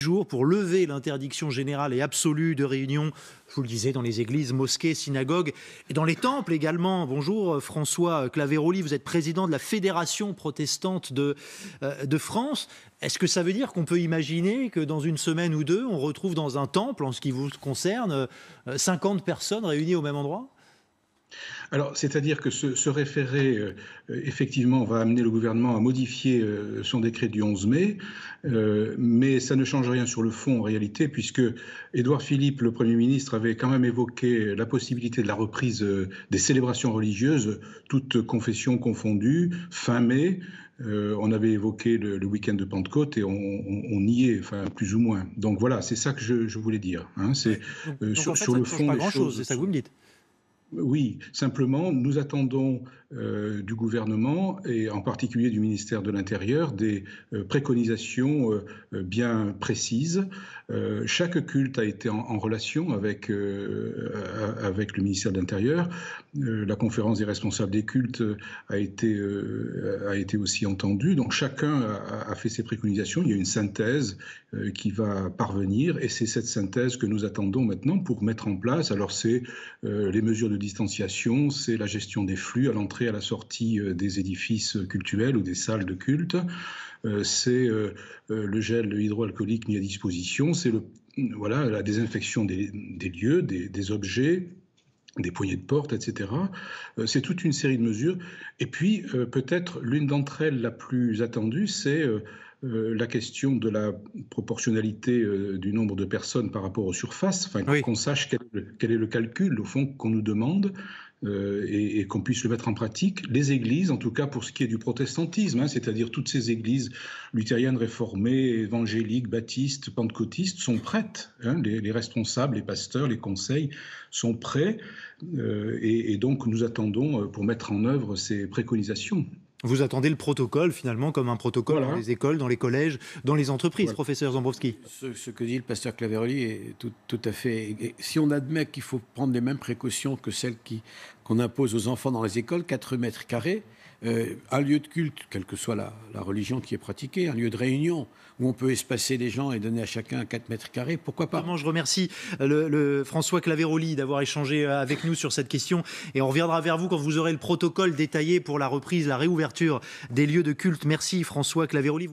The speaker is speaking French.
Jours pour lever l'interdiction générale et absolue de réunion, je vous le disais, dans les églises, mosquées, synagogues et dans les temples également. Bonjour François Claveroli, vous êtes président de la Fédération protestante de France. Est-ce que ça veut dire qu'on peut imaginer que dans une semaine ou deux, on retrouve dans un temple, en ce qui vous concerne, 50 personnes réunies au même endroit ? Alors, c'est-à-dire que ce référé, effectivement, va amener le gouvernement à modifier son décret du 11 mai, mais ça ne change rien sur le fond en réalité, puisque Édouard Philippe, le Premier ministre, avait quand même évoqué la possibilité de la reprise des célébrations religieuses, toutes confessions confondues, fin mai. On avait évoqué le week-end de Pentecôte et on y est, enfin plus ou moins. Donc voilà, c'est ça que je voulais dire. Hein. C'est donc en fait, sur le fond, pas grand-chose, c'est ça que vous me dites. Oui, simplement, nous attendons du gouvernement et en particulier du ministère de l'Intérieur des préconisations bien précises. Chaque culte a été en relation avec le ministère de l'Intérieur. La conférence des responsables des cultes a été aussi entendue. Donc chacun a fait ses préconisations. Il y a une synthèse qui va parvenir et c'est cette synthèse que nous attendons maintenant pour mettre en place. Alors c'est les mesures de distanciation, c'est la gestion des flux à l'entrée et à la sortie des édifices cultuels ou des salles de culte, c'est le gel hydroalcoolique mis à disposition, c'est la désinfection des lieux, des objets, des poignées de porte, etc. C'est toute une série de mesures. Et puis, peut-être l'une d'entre elles, la plus attendue, c'est la question de la proportionnalité du nombre de personnes par rapport aux surfaces, enfin, oui. Qu'on sache quel est le calcul, au fond, qu'on nous demande et qu'on puisse le mettre en pratique. Les églises, en tout cas pour ce qui est du protestantisme, hein, c'est-à-dire toutes ces églises luthériennes, réformées, évangéliques, baptistes, pentecôtistes, sont prêtes. Hein, les responsables, les pasteurs, les conseils sont prêts et donc nous attendons pour mettre en œuvre ces préconisations. Vous attendez le protocole, finalement, comme un protocole dans les écoles, dans les collèges, dans les entreprises, professeur Zambrovski. Ce que dit le pasteur Claveroli est tout à fait... Et si on admet qu'il faut prendre les mêmes précautions que celles qu'on impose aux enfants dans les écoles, 4 mètres carrés, un lieu de culte, quelle que soit la religion qui est pratiquée, un lieu de réunion où on peut espacer les gens et donner à chacun 4 mètres carrés, pourquoi pas ? Je remercie François Claveroli d'avoir échangé avec nous sur cette question et on reviendra vers vous quand vous aurez le protocole détaillé pour la reprise, la réouverture des lieux de culte. Merci François Claveroli.